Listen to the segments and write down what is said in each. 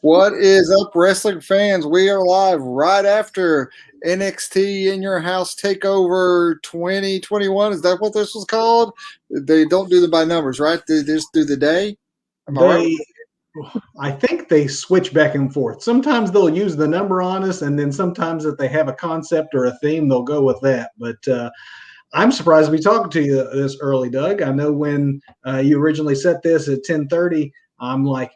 What is up, wrestling fans? We are live right after NXT In Your House Takeover 2021. Is that what this was called? They don't do them by numbers, right? They just do the day. Am I right? They, I think they switch back and forth. Sometimes they'll use the number on us, and then sometimes if they have a concept or a theme, they'll go with that. But I'm surprised to be talking to you this early, Doug. I know when you originally set this at 10:30, I'm like,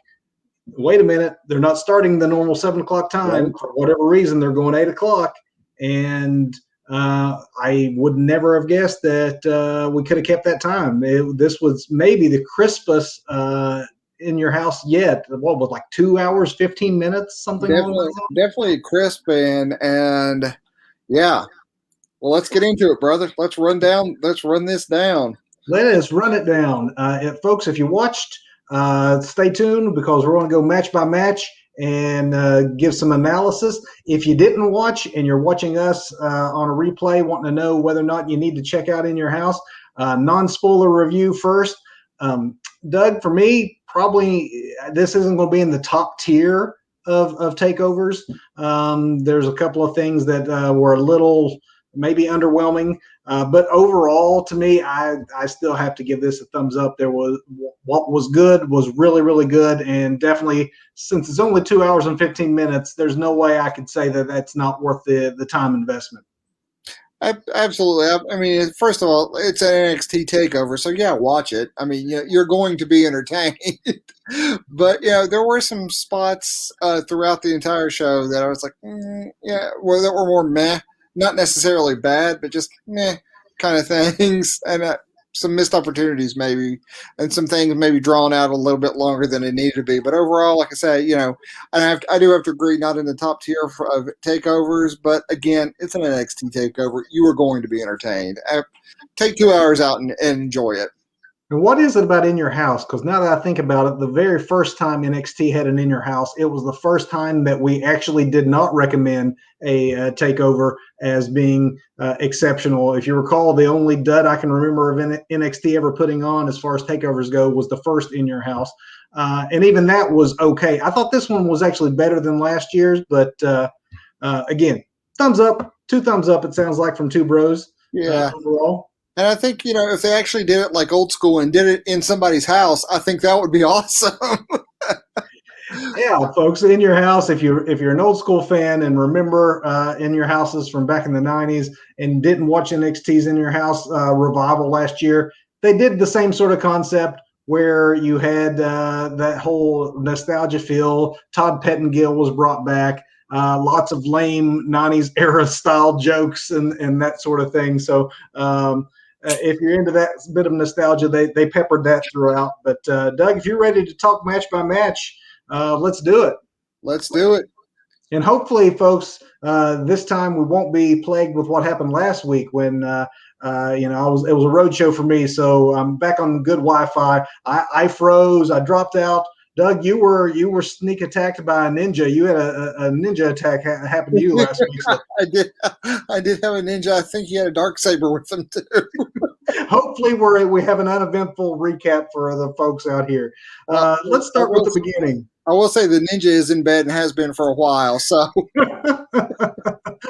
wait a minute, they're not starting the normal 7 o'clock Right. time for whatever reason. They're going 8 o'clock, and I would never have guessed that we could have kept that time. This was maybe the crispest in your house yet. What was like 2 hours, 15 minutes, something along those Definitely, lines? definitely crisp and yeah. Well, let's get into it, brother. Let's run down. Let's run this down. Let us run it down. Folks, if you watched, stay tuned because we're going to go match by match and give some analysis. If you didn't watch and you're watching us on a replay, wanting to know whether or not you need to check out In Your House, non-spoiler review first. Doug, for me, probably this isn't going to be in the top tier of takeovers. There's a couple of things that were a little maybe underwhelming. But overall, to me, I still have to give this a thumbs up. There was what was good was really, really good, and definitely since it's only 2 hours and 15 minutes, there's no way I could say that that's not worth the time investment. Absolutely. I mean, first of all, it's an NXT Takeover, so yeah, watch it. I mean, you're going to be entertained. But there were some spots throughout the entire show that I was like, yeah, well, that were more meh, not necessarily bad, but just meh kind of things, and some missed opportunities maybe, and some things maybe drawn out a little bit longer than it needed to be. But overall, like I say, I do have to agree, not in the top tier of takeovers, but again, it's an NXT takeover. You are going to be entertained. Take 2 hours out and enjoy it. And what is it about In Your House? Because now that I think about it, the very first time NXT had an In Your House, it was the first time that we actually did not recommend a takeover as being exceptional. If you recall, the only dud I can remember of NXT ever putting on as far as takeovers go was the first In Your House. And even that was okay. I thought this one was actually better than last year's, but again, thumbs up, 2 thumbs up, it sounds like, from two bros Yeah. overall. And I think, if they actually did it like old school and did it in somebody's house, I think that would be awesome. Yeah, folks, In Your House. If you're an old school fan and remember In Your Houses from back in the '90s and didn't watch NXT's In Your House revival last year, they did the same sort of concept where you had that whole nostalgia feel. Todd Pettengill was brought back. Lots of lame '90s era style jokes and that sort of thing. So if you're into that bit of nostalgia, they peppered that throughout. But Doug, if you're ready to talk match by match, let's do it. Let's do it. And hopefully, folks, this time we won't be plagued with what happened last week when it was a road show for me. So I'm back on good Wi-Fi. I froze. I dropped out. Doug, you were sneak attacked by a ninja. You had a ninja attack happen to you last week. So. I did have a ninja. I think he had a dark saber with him too. Hopefully we have an uneventful recap for the folks out here. Let's start with the beginning. I will say the ninja is in bed and has been for a while, so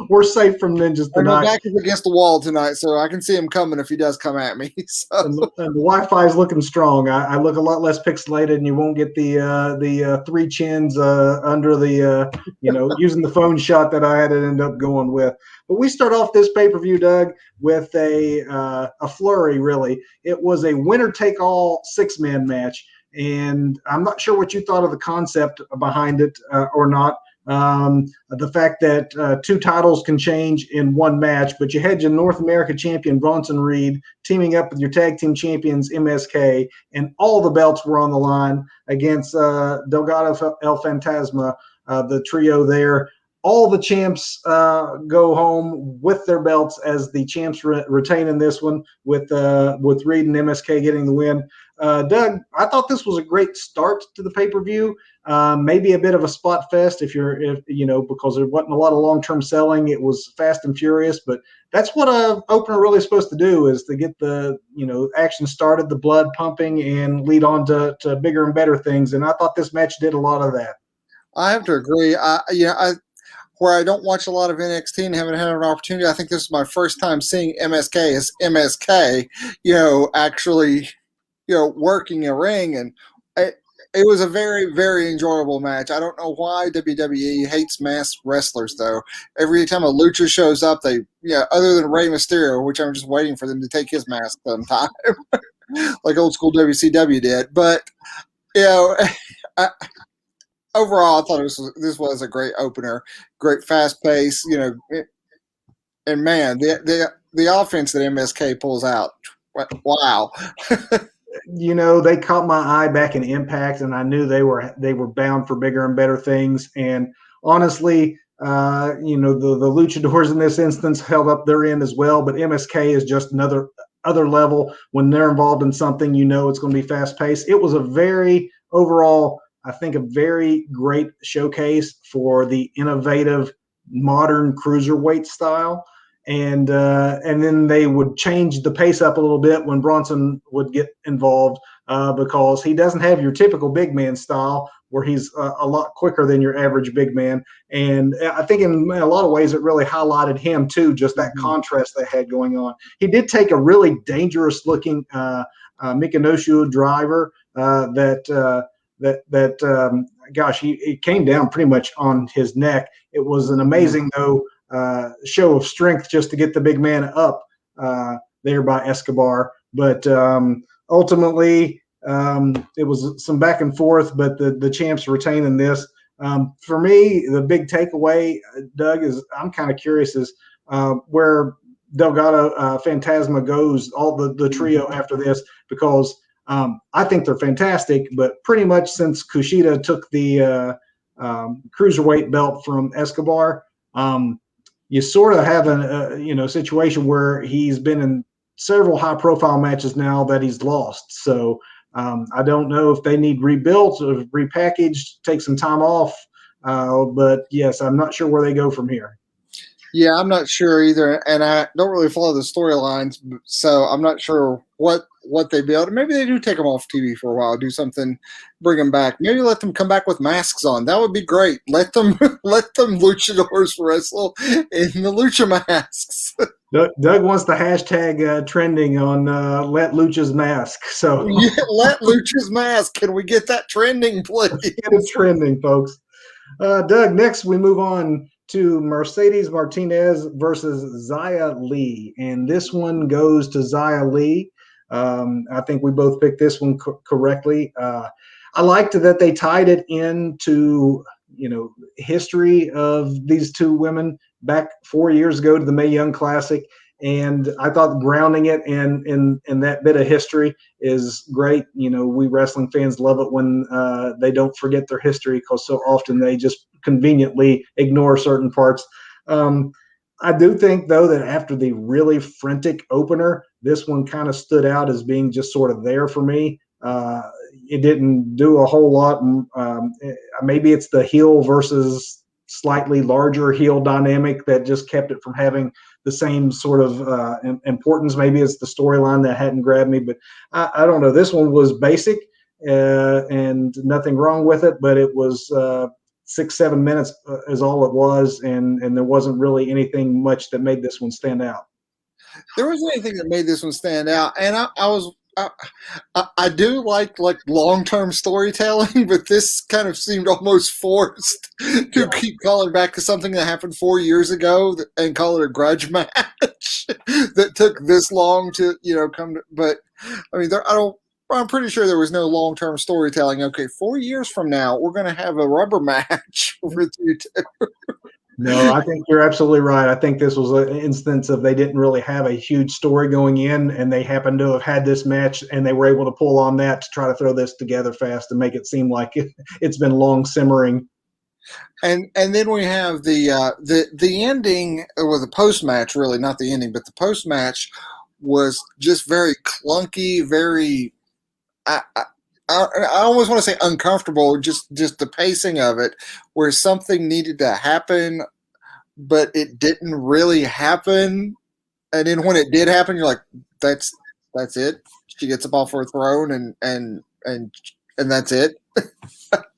we're safe from ninjas tonight. And my back is against the wall tonight, so I can see him coming if he does come at me. So. And the Wi-Fi is looking strong. I look a lot less pixelated, and you won't get the three chins under the using the phone shot that I had to end up going with. But we start off this pay-per-view, Doug, with a flurry. Really, it was a winner-take-all 6-man match. And I'm not sure what you thought of the concept behind it or not. The fact that 2 titles can change in one match, but you had your North America champion Bronson Reed teaming up with your tag team champions MSK, and all the belts were on the line against Delgado El Fantasma, the trio there. All the champs go home with their belts as the champs retain in this one, with Reed and MSK getting the win. Doug, I thought this was a great start to the pay-per-view. Maybe a bit of a spot fest because there wasn't a lot of long-term selling. It was fast and furious, but that's what an opener really is supposed to do, is to get the action started, the blood pumping, and lead on to bigger and better things. And I thought this match did a lot of that. I have to agree. Where I don't watch a lot of NXT and haven't had an opportunity. I think this is my first time seeing MSK as MSK. Actually, working a ring, and it was a very, very enjoyable match. I don't know why WWE hates masked wrestlers, though. Every time a lucha shows up, other than Rey Mysterio, which I'm just waiting for them to take his mask sometime, like old school WCW did. But you know, I, overall, I thought this was a great opener, great fast pace. And man, the offense that MSK pulls out, wow. They caught my eye back in Impact, and I knew they were bound for bigger and better things. And honestly, the luchadors in this instance held up their end as well. But MSK is just another other level. When they're involved in something, it's going to be fast paced. It was a very overall, I think, a very great showcase for the innovative modern cruiserweight style. And then they would change the pace up a little bit when Bronson would get involved, because he doesn't have your typical big man style where he's a lot quicker than your average big man. And I think in a lot of ways it really highlighted him too, just that contrast they had going on. He did take a really dangerous looking Mikanoshu driver gosh, he came down pretty much on his neck. It was an amazing though show of strength just to get the big man up there by Escobar. But ultimately, it was some back and forth, but the champs retaining this. For me, the big takeaway, Doug, is I'm kind of curious is where Delgado Phantasma goes, all the trio after this, because I think they're fantastic, but pretty much since Kushida took the cruiserweight belt from Escobar, you sort of have a situation where he's been in several high profile matches now that he's lost. So I don't know if they need rebuilt or repackaged, take some time off. But yes, I'm not sure where they go from here. Yeah, I'm not sure either, and I don't really follow the storylines, so I'm not sure what they build. Maybe they do take them off TV for a while, do something, bring them back. Maybe let them come back with masks on. That would be great. Let them luchadors wrestle in the lucha masks. Doug wants the hashtag trending on let Lucha's mask. So Yeah, let Lucha's mask. Can we get that trending, please? Get it trending, folks. Doug, next we move on to Mercedes Martinez versus Xia Li. And this one goes to Xia Li. I think we both picked this one correctly. I liked that they tied it into, history of these two women back 4 years ago to the Mae Young Classic. And I thought grounding it in that bit of history is great. We wrestling fans love it when they don't forget their history, because so often they just conveniently ignore certain parts. I do think, though, that after the really frantic opener, this one kind of stood out as being just sort of there for me. It didn't do a whole lot. Maybe it's the heel versus slightly larger heel dynamic that just kept it from having the same sort of importance. Maybe it's the storyline that hadn't grabbed me, but I don't know. This one was basic and nothing wrong with it, but it was 6-7 minutes is all it was, and there wasn't really anything much that made this one stand out. There wasn't anything that made this one stand out, and I do like long-term storytelling, but this kind of seemed almost forced to keep calling back to something that happened 4 years ago and call it a grudge match that took this long to come to. But I mean, I'm pretty sure there was no long-term storytelling. Okay, 4 years from now, we're going to have a rubber match with you two. No, I think you're absolutely right. I think this was an instance of they didn't really have a huge story going in, and they happened to have had this match, and they were able to pull on that to try to throw this together fast and make it seem like it's been long simmering. And then we have the ending, or the post match, really not the ending, but the post match was just very clunky, very. I almost want to say uncomfortable, just the pacing of it, where something needed to happen, but it didn't really happen. And then when it did happen, you're like, that's it. She gets up off her throne and and that's it.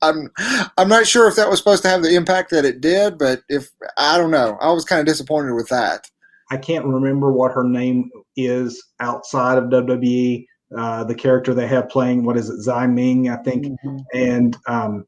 I'm I'm not sure if that was supposed to have the impact that it did, but if I don't know, I was kind of disappointed with that. I can't remember what her name is outside of WWE. The character they have playing, what is it, Zai Ming, I think, Mm-hmm. and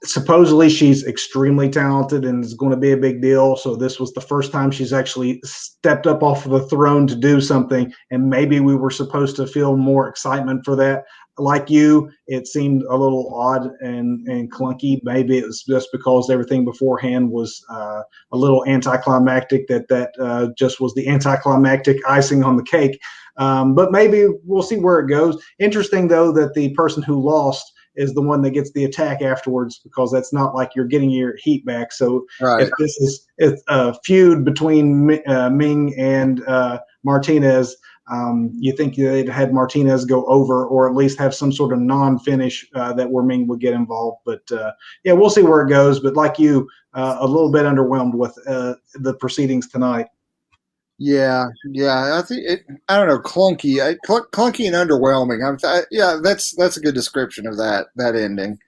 supposedly she's extremely talented and is going to be a big deal. So this was the first time she's actually stepped up off of the throne to do something, and maybe we were supposed to feel more excitement for that. Like you, it seemed a little odd and clunky. Maybe it was just because everything beforehand was a little anticlimactic. That just was the anticlimactic icing on the cake. But maybe we'll see where it goes. Interesting though that the person who lost is the one that gets the attack afterwards, because that's not like you're getting your heat back. So Right. if this is a feud between Ming and Martinez, you think they'd had Martinez go over, or at least have some sort of non-finish that where Ming would get involved. But yeah, we'll see where it goes. But like you, a little bit underwhelmed with the proceedings tonight. Yeah. I think it. I don't know, clunky, clunky and underwhelming. Yeah, that's a good description of that ending.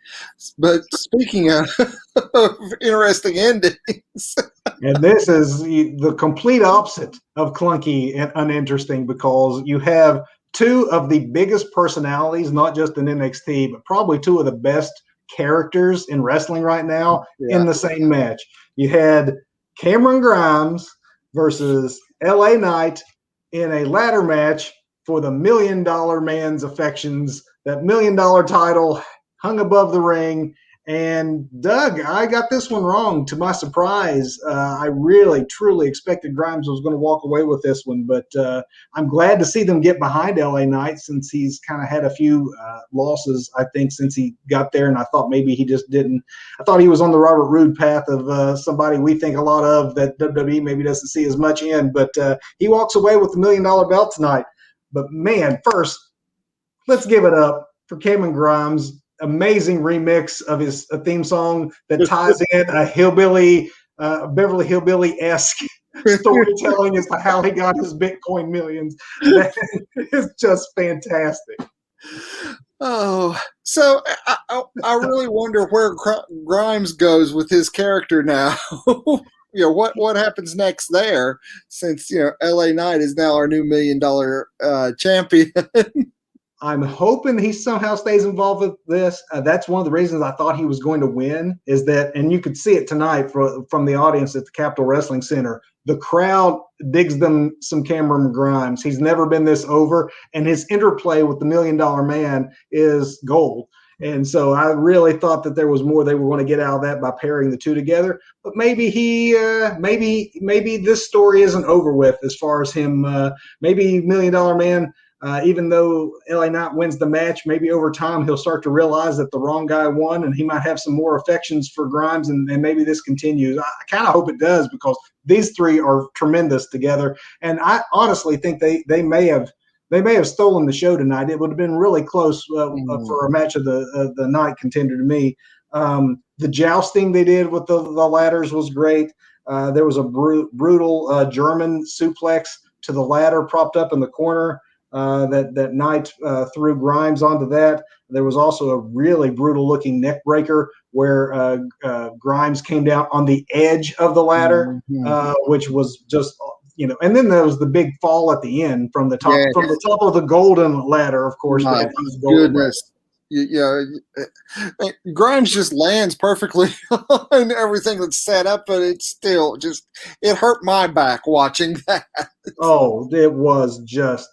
But speaking of, of interesting endings, And this is the complete opposite of clunky and uninteresting, because you have two of the biggest personalities, not just in NXT, but probably two of the best characters in wrestling right now yeah, in the same match. You had Cameron Grimes versus LA Knight in a ladder match for the $1 million man's affections. That $1 million title hung above the ring. And Doug, I got this one wrong. To my surprise, I really, truly expected Grimes was going to walk away with this one, but I'm glad to see them get behind LA Knight, since he's kind of had a few losses, I think, since he got there. And I thought maybe he just didn't. I thought he was on the Robert Roode path of somebody we think a lot of that WWE maybe doesn't see as much in, but he walks away with the $1 million belt tonight. But man, first, let's give it up for Cameron Grimes. Amazing remix of his theme song that ties in a hillbilly, Beverly Hillbilly esque storytelling as to how he got his Bitcoin millions. That is just fantastic. Oh, so I really wonder where Grimes goes with his character now. What happens next there? Since L.A. Knight is now our new $1 million champion. I'm hoping he somehow stays involved with this. That's one of the reasons I thought he was going to win, is that, and you could see it tonight from the audience at the Capitol Wrestling Center. The crowd digs them some Cameron Grimes. He's never been this over, and his interplay with the $1 million man is gold. And so I really thought that there was more they were going to get out of that by pairing the two together. But maybe maybe this story isn't over with as far as him. Maybe $1 million man. Even though LA Knight wins the match, maybe over time he'll start to realize that the wrong guy won, and he might have some more affections for Grimes, and maybe this continues. I kind of hope it does, because these three are tremendous together, and I honestly think they may have stolen the show tonight. It would have been really close for a match of the night contender to me. The jousting they did with the ladders was great. There was a brutal German suplex to the ladder propped up in the corner. That Knight threw Grimes onto that. There was also a really brutal looking neck breaker where Grimes came down on the edge of the ladder, which was just, and then there was the big fall at the end from the top of the golden ladder. Of course, my goodness. Grimes just lands perfectly on everything that's set up, but it's still it hurt my back watching that. Oh, it was just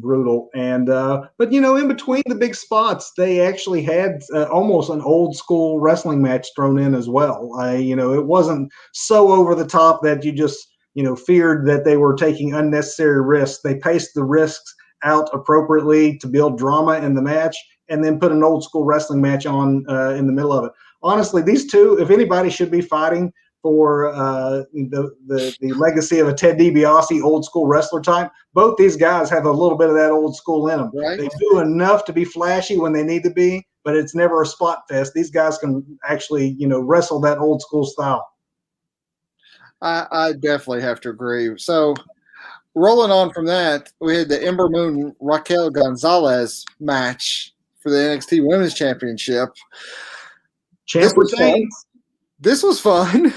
brutal. And but in between the big spots, they actually had almost an old school wrestling match thrown in as well. It wasn't so over the top that you just feared that they were taking unnecessary risks. They paced the risks out appropriately to build drama in the match, and then put an old school wrestling match on in the middle of it. Honestly, these two, if anybody should be fighting for the legacy of a Ted DiBiase old school wrestler type, both these guys have a little bit of that old school in them. Right. They do enough to be flashy when they need to be, but it's never a spot fest. These guys can actually, wrestle that old school style. I definitely have to agree. So rolling on from that, we had the Ember Moon Raquel Gonzalez match for the NXT Women's Championship. This Champ was fun. retains. This was fun.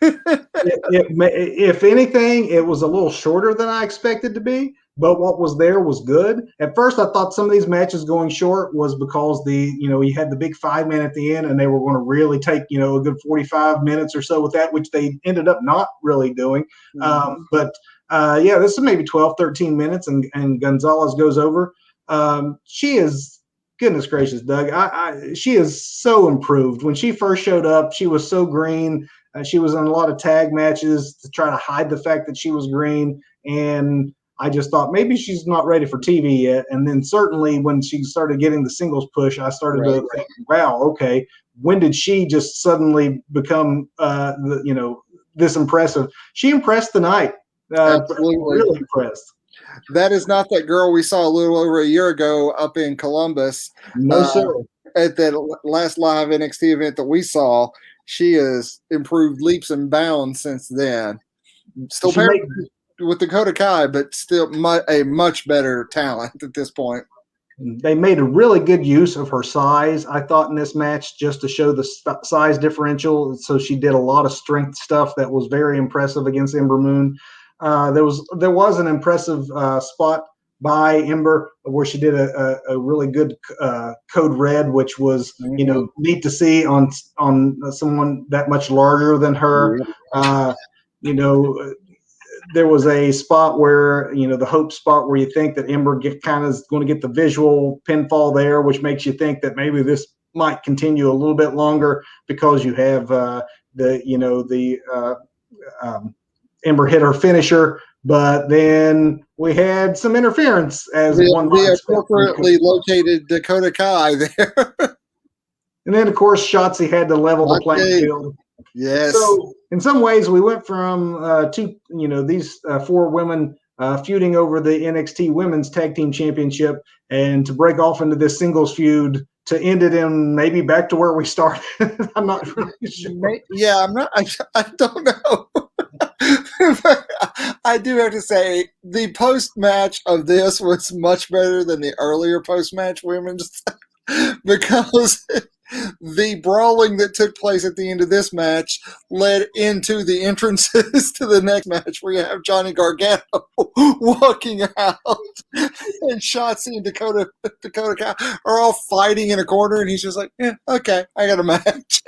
If anything, it was a little shorter than I expected to be, but what was there was good. At first, I thought some of these matches going short was because you had the big 5-man at the end, and they were going to really take a good 45 minutes or so with that, which they ended up not really doing. But this is maybe 12, 13 minutes, and Gonzalez goes over. She is. Goodness gracious, Doug! She is so improved. When she first showed up, she was so green. She was in a lot of tag matches to try to hide the fact that she was green. And I just thought maybe she's not ready for TV yet. And then certainly when she started getting the singles push, I started to think, wow, okay, when did she just suddenly become, this impressive? She impressed tonight. Absolutely. Really impressed. That is not that girl we saw a little over a year ago up in Columbus. No, sir. At that last live NXT event that we saw, she has improved leaps and bounds since then. Still paired with Dakota Kai, but still a much better talent at this point. They made a really good use of her size, I thought, in this match, just to show the size differential. So she did a lot of strength stuff that was very impressive against Ember Moon. There was an impressive spot by Ember where she did a really good code red, which was neat to see on someone that much larger than her. There was a spot where the hope spot where you think that Ember kind of is going to get the visual pinfall there, which makes you think that maybe this might continue a little bit longer because you have Ember hit her finisher, but then we had some interference as one appropriately located Dakota Kai there. And then, of course, Shotzi had to level the playing field. Yes. So in some ways, we went from these 4 women feuding over the NXT Women's Tag Team Championship, and to break off into this singles feud to end it in maybe back to where we started. I'm not really sure. Yeah, I'm not. I don't know. I do have to say the post-match of this was much better than the earlier post-match women's because the brawling that took place at the end of this match led into the entrances to the next match where you have Johnny Gargano walking out and Shotzi and Dakota Kai are all fighting in a corner and he's just like, yeah, okay, I got a match.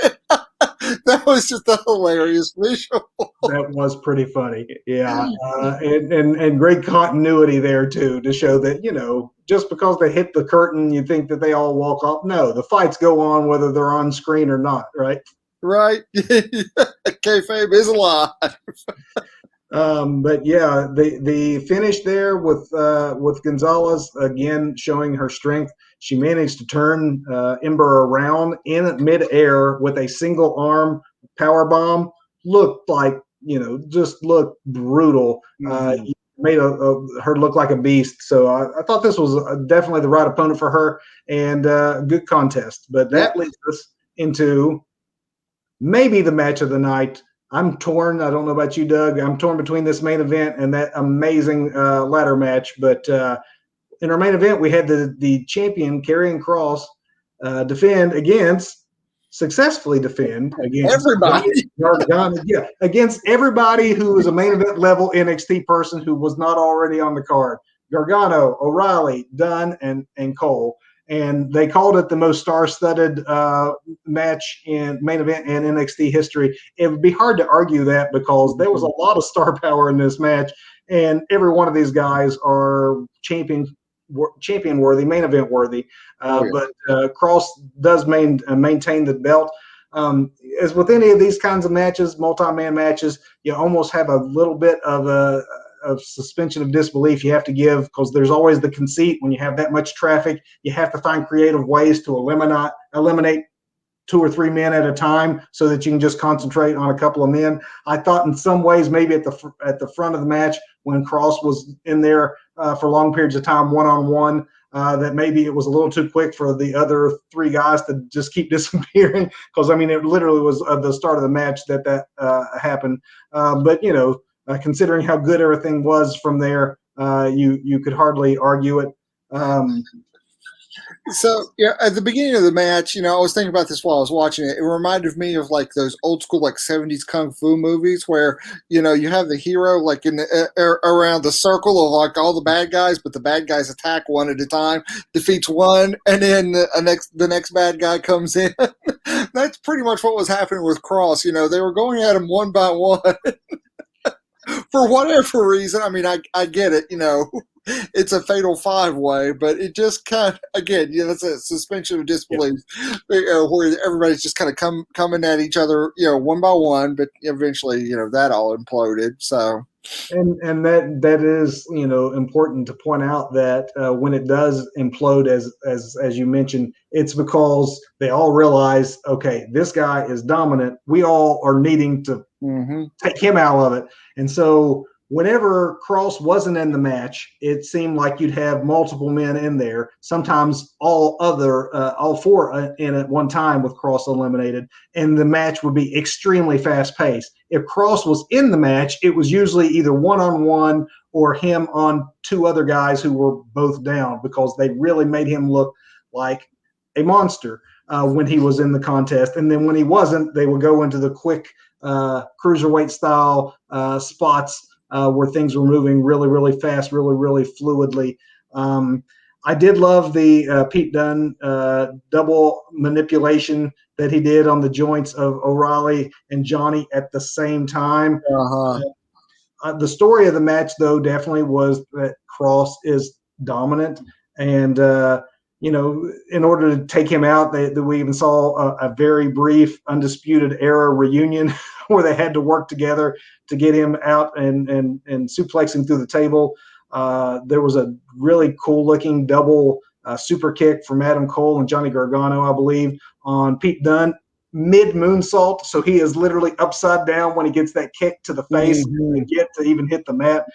That was just a hilarious visual. That was pretty funny. Yeah. And great continuity there, too, to show that, just because they hit the curtain, you think that they all walk off. No, the fights go on whether they're on screen or not, right? Right. Kayfabe is alive. But yeah, the finish there with Gonzalez, again, showing her strength. She managed to turn Ember around in midair with a single arm power bomb. Looked like, just looked brutal. Made her look like a beast. So I thought this was definitely the right opponent for her and good contest. But that leads us into maybe the match of the night. I'm torn. I don't know about you, Doug. I'm torn between this main event and that amazing ladder match. But in our main event, we had the champion, Karrion Kross, successfly defend against everybody. Against everybody who was a main event level NXT person who was not already on the card. Gargano, O'Reilly, Dunn, and Cole. And they called it the most star-studded match in main event in NXT history. It would be hard to argue that because there was a lot of star power in this match, and every one of these guys are champion-worthy, main event-worthy. But Kross does maintain the belt. As with any of these kinds of matches, multi-man matches, you almost have a little bit of suspension of disbelief you have to give because there's always the conceit when you have that much traffic. You have to find creative ways to eliminate 2 or 3 men at a time so that you can just concentrate on a couple of men. I thought in some ways maybe at the front of the match when Kross was in there for long periods of time one-on-one, that maybe it was a little too quick for the other 3 guys to just keep disappearing because, it literally was at the start of the match that happened. But, considering how good everything was from there, you could hardly argue it. So yeah, at the beginning of the match, I was thinking about this while I was watching it. It reminded me of like those old school like '70s kung fu movies where you have the hero like in around the circle of like all the bad guys, but the bad guys attack one at a time, defeats one, and then the next bad guy comes in. That's pretty much what was happening with Cross. They were going at him one by one for whatever reason. I mean, I get it. It's a fatal five way, but it just kind of again, that's a suspension of Yeah. disbelief, where everybody's just kind of coming at each other, one by one. But eventually, that all imploded. So And that is important to point out that when it does implode, as you mentioned, it's because they all realize, okay, this guy is dominant. We all are needing to take him out of it. And so whenever Cross wasn't in the match, it seemed like you'd have multiple men in there. Sometimes all four in at one time with Cross eliminated, and the match would be extremely fast paced. If Cross was in the match, it was usually either one-on-one or him on two other guys who were both down, because they really made him look like a monster when he was in the contest. And then when he wasn't, they would go into the quick cruiserweight style spots where things were moving really, really fast, really, really fluidly. I did love the Pete Dunne double manipulation that he did on the joints of O'Reilly and Johnny at the same time. uh-huh. The story of the match, though, definitely was that Cross is dominant. And, in order to take him out, we even saw a very brief Undisputed Era reunion where they had to work together to get him out and suplex him through the table. There was a really cool-looking double super kick from Adam Cole and Johnny Gargano, I believe, on Pete Dunne, mid moonsault. So he is literally upside down when he gets that kick to the face to get to even hit the mat.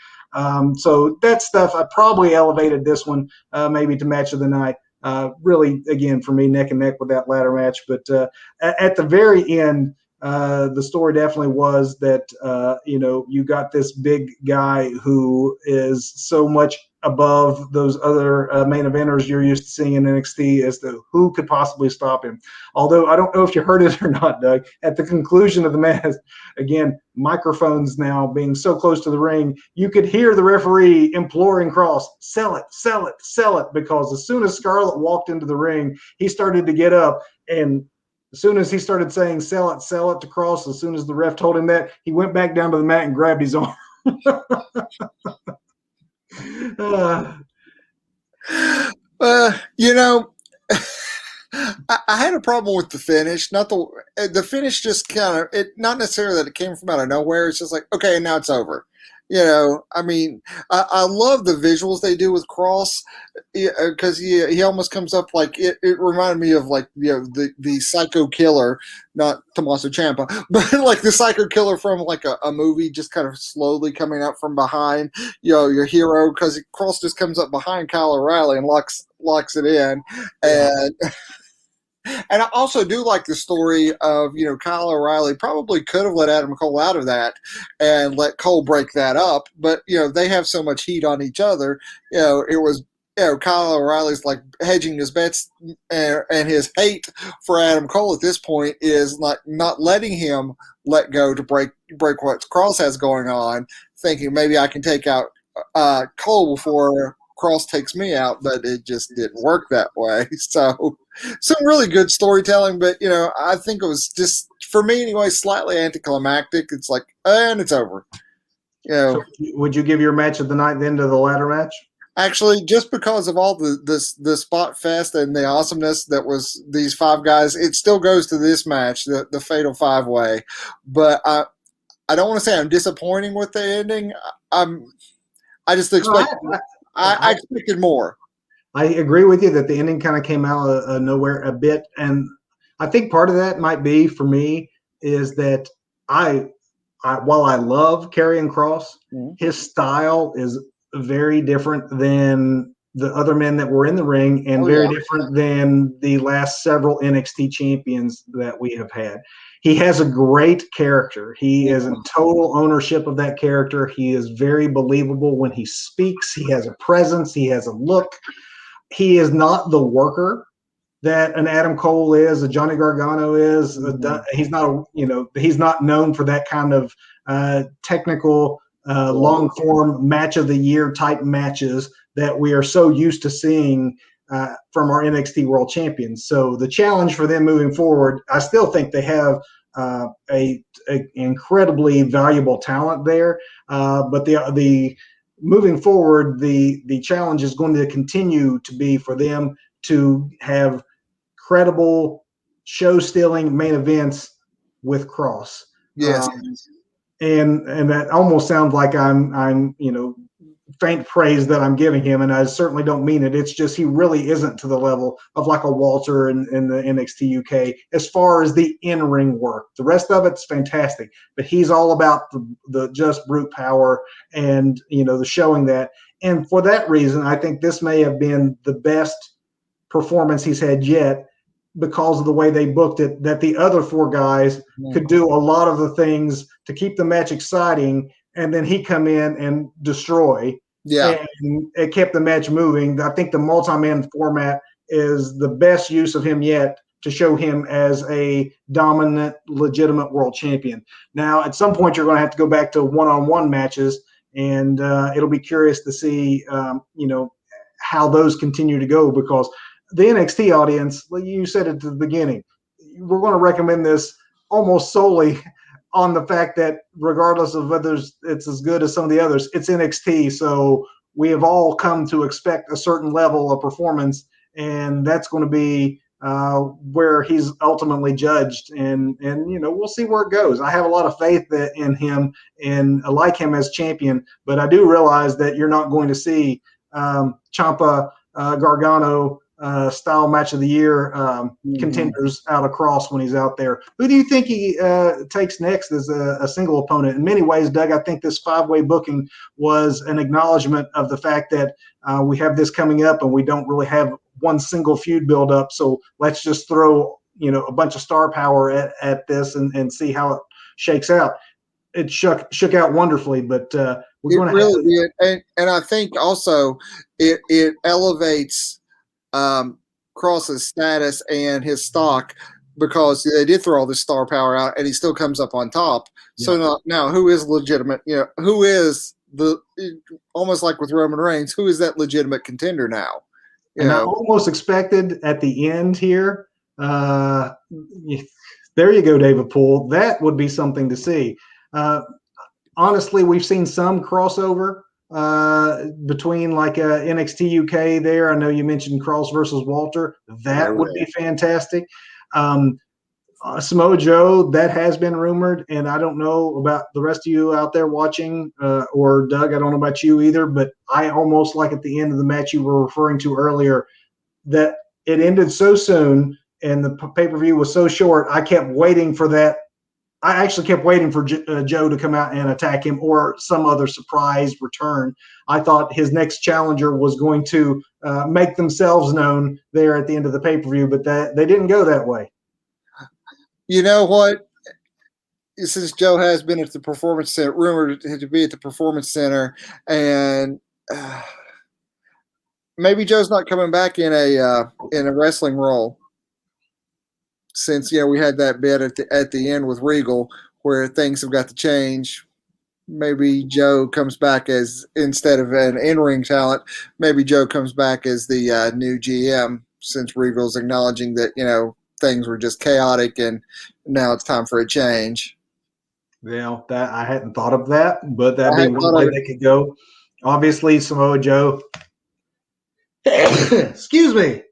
So that stuff, I probably elevated this one maybe to match of the night. Really, again, for me, neck and neck with that ladder match. But at the very end, the story definitely was that, you got this big guy who is so much above those other main eventers you're used to seeing in NXT as to who could possibly stop him. Although I don't know if you heard it or not, Doug, at the conclusion of the match, again, microphones now being so close to the ring, you could hear the referee imploring Cross, sell it, sell it, sell it, because as soon as Scarlett walked into the ring, he started to get up, and as soon as he started saying sell it to Cross, as soon as the ref told him that, he went back down to the mat and grabbed his arm. uh, you know, I had a problem with the finish. Not the finish, just kind of it. Not necessarily that it came from out of nowhere. It's just like, okay, now it's over. I mean, I love the visuals they do with Cross, because he almost comes up like it reminded me of like the Psycho Killer, not Tommaso Ciampa, but like the Psycho Killer from like a movie, just kind of slowly coming up from behind, your hero, because Cross just comes up behind Kyle O'Reilly and locks it in, Yeah. and and I also do like the story of, Kyle O'Reilly probably could have let Adam Cole out of that and let Cole break that up. But, they have so much heat on each other. It was, Kyle O'Reilly's like hedging his bets, and his hate for Adam Cole at this point is like not letting him let go to break what Cross has going on, thinking maybe I can take out Cole before Cross takes me out, but it just didn't work that way. So some really good storytelling, but I think it was just for me anyway, slightly anticlimactic. It's like, and it's over. So would you give your match of the night then to the ladder match? Actually, just because of all the spot fest and the awesomeness that was these five guys, it still goes to this match, the Fatal Five Way. But I don't want to say I'm disappointing with the ending. I just expect I expected more. I agree with you that the ending kind of came out of nowhere a bit, and I think part of that might be for me is that while I love Karrion Cross, his style is very different than the other men that were in the ring, and very different than the last several NXT champions that we have had. He has a great character. He is in total ownership of that character. He is very believable when he speaks. He has a presence. He has a look. he is not the worker that an Adam Cole is, a Johnny Gargano is. He's not, he's not known for that kind of technical, long form match of the year type matches that we are so used to seeing from our NXT World Champions. So the challenge for them moving forward, I still think they have a incredibly valuable talent there, but the moving forward, the challenge is going to continue to be for them to have credible show-stealing main events with Cross. Yes. And that almost sounds like I'm faint praise that I'm giving him, and I certainly don't mean it. It's just he really isn't to the level of like a Walter in the NXT UK as far as the in-ring work. The rest of it's fantastic, but he's all about the just brute power and the showing that. And for that reason, I think this may have been the best performance he's had yet, because of the way they booked it, that the other four guys could do a lot of the things to keep the match exciting, and then he come in and destroy. Yeah. And it kept the match moving. I think the multi-man format is the best use of him yet to show him as a dominant, legitimate world champion. Now, at some point, you're going to have to go back to one-on-one matches, and it'll be curious to see, how those continue to go, because the NXT audience, like you said at the beginning, we're going to recommend this almost solely on the fact that regardless of whether it's as good as some of the others, it's NXT. So we have all come to expect a certain level of performance, and that's going to be where he's ultimately judged. And we'll see where it goes. I have a lot of faith in him, and I like him as champion, but I do realize that you're not going to see Ciampa Gargano style match of the year contenders out across when he's out there. Who do you think he takes next as a single opponent? In many ways, Doug, I think this 5-way booking was an acknowledgement of the fact that we have this coming up and we don't really have one single feud build up. So let's just throw a bunch of star power at this and see how it shakes out. It shook out wonderfully, but we're going to really did. And I think also it elevates Cross's status and his stock, because they did throw all this star power out and he still comes up on top. Yeah. So now who is legitimate? Who is almost like with Roman Reigns, who is that legitimate contender now? I almost expected at the end here. There you go, David Poole. That would be something to see. Honestly, we've seen some crossover between like NXT UK there. I know you mentioned Cross versus Walter. That would be fantastic. Samoa Joe, that has been rumored, and I don't know about the rest of you out there watching, or Doug, I don't know about you either, but I almost like at the end of the match you were referring to earlier, that it ended so soon and the pay-per-view was so short, I kept waiting for that. I actually kept waiting for Joe to come out and attack him or some other surprise return. I thought his next challenger was going to make themselves known there at the end of the pay-per-view, but they didn't go that way. You know what? Since Joe has been at the Performance Center, rumored to be at the Performance Center, and maybe Joe's not coming back in a wrestling role. Since we had that bit at the end with Regal where things have got to change, maybe Joe comes back as, instead of an in-ring talent, maybe Joe comes back as the new GM, since Regal's acknowledging that things were just chaotic and now it's time for a change. That I hadn't thought of that, but that'd be one way they could go. Obviously, Samoa Joe. Excuse me.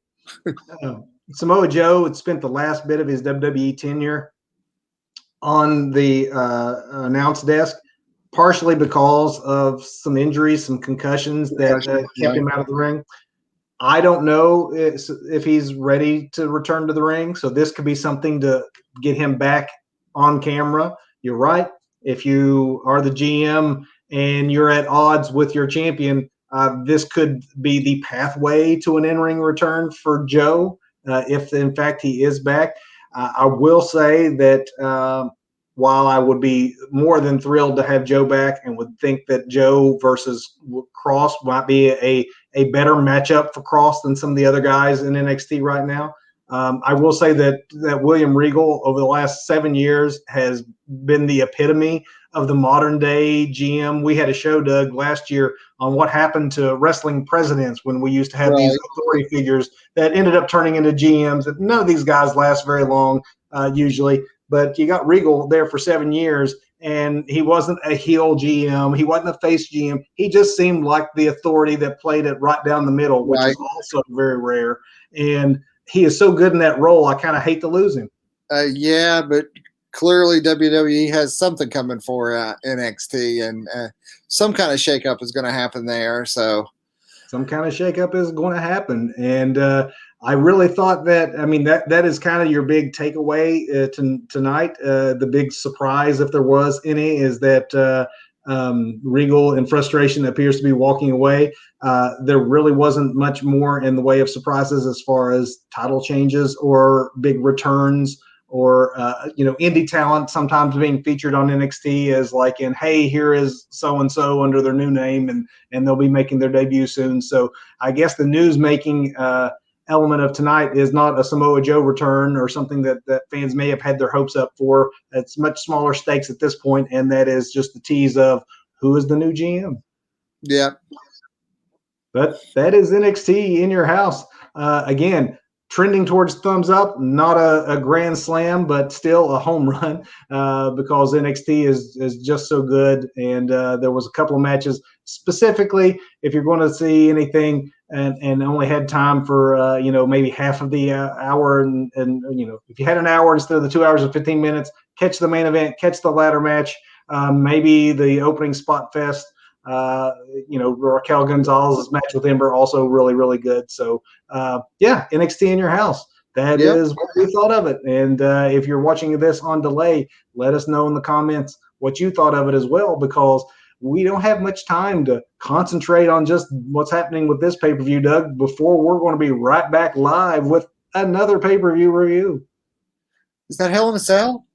Samoa Joe had spent the last bit of his WWE tenure on the announce desk, partially because of some injuries, some concussions that kept him out of the ring. I don't know if he's ready to return to the ring, so this could be something to get him back on camera. You're right. If you are the GM and you're at odds with your champion, this could be the pathway to an in-ring return for Joe. If in fact he is back. I will say that while I would be more than thrilled to have Joe back and would think that Joe versus Cross might be a better matchup for Cross than some of the other guys in NXT right now. I will say that William Regal over the last 7 years has been the epitome of the modern day GM. We had a show, Doug, last year on what happened to wrestling presidents when we used to have these authority figures that ended up turning into GMs. None of these guys last very long, usually. But you got Regal there for 7 years, and he wasn't a heel GM. He wasn't a face GM. He just seemed like the authority that played it right down the middle, which is also very rare. And he is so good in that role, I kind of hate to lose him. Yeah, but clearly WWE has something coming for NXT, and some kind of shakeup is going to happen there. So some kind of shakeup is going to happen, and I really thought that. I mean, that is kind of your big takeaway tonight. The big surprise, if there was any, is that Regal, in frustration, appears to be walking away. There really wasn't much more in the way of surprises as far as title changes or big returns or indie talent sometimes being featured on NXT as like in, hey, here is so and so under their new name, and they'll be making their debut soon. So I guess the news making element of tonight is not a Samoa Joe return or something that fans may have had their hopes up for. It's much smaller stakes at this point, and that is just the tease of who is the new GM. Yeah. But that is NXT in your house. Again, trending towards thumbs up, not a grand slam, but still a home run because NXT is just so good. And there was a couple of matches specifically, if you're going to see anything and only had time for, maybe half of the hour. And, if you had an hour instead of the 2 hours and 15 minutes, catch the main event, catch the ladder match, maybe the opening spot fest. Raquel Gonzalez's match with Ember also really, really good. So, NXT in your house. That is what we thought of it. And if you're watching this on delay, let us know in the comments what you thought of it as well, because we don't have much time to concentrate on just what's happening with this pay-per-view, Doug, before we're going to be right back live with another pay-per-view review. Is that Hell in a Cell?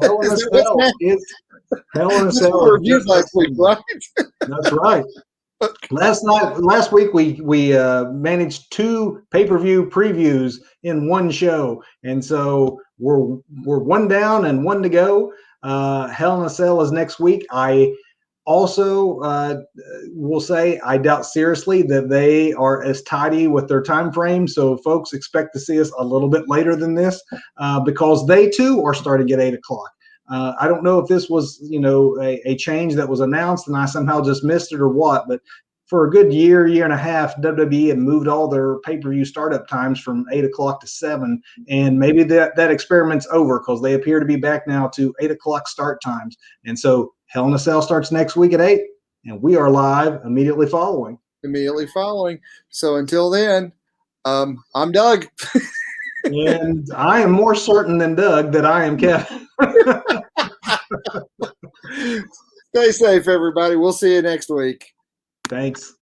Hell in a Cell is Hell in a Cell. Reviewed last week, right? That's right. Last week we managed 2 pay-per-view previews in one show, and so we're one down and one to go. Hell in a Cell is next week. I also will say I doubt seriously that they are as tidy with their time frame. So folks, expect to see us a little bit later than this because they too are starting at 8 o'clock. I don't know if this was, a change that was announced and I somehow just missed it or what, but for a good year and a half, WWE had moved all their pay-per-view startup times from 8 o'clock to 7, and maybe that experiment's over because they appear to be back now to 8 o'clock start times. And so Hell in a Cell starts next week at 8, and we are live immediately following. So until then, I'm Doug. And I am more certain than Doug that I am Kevin. Stay safe, everybody. We'll see you next week. Thanks.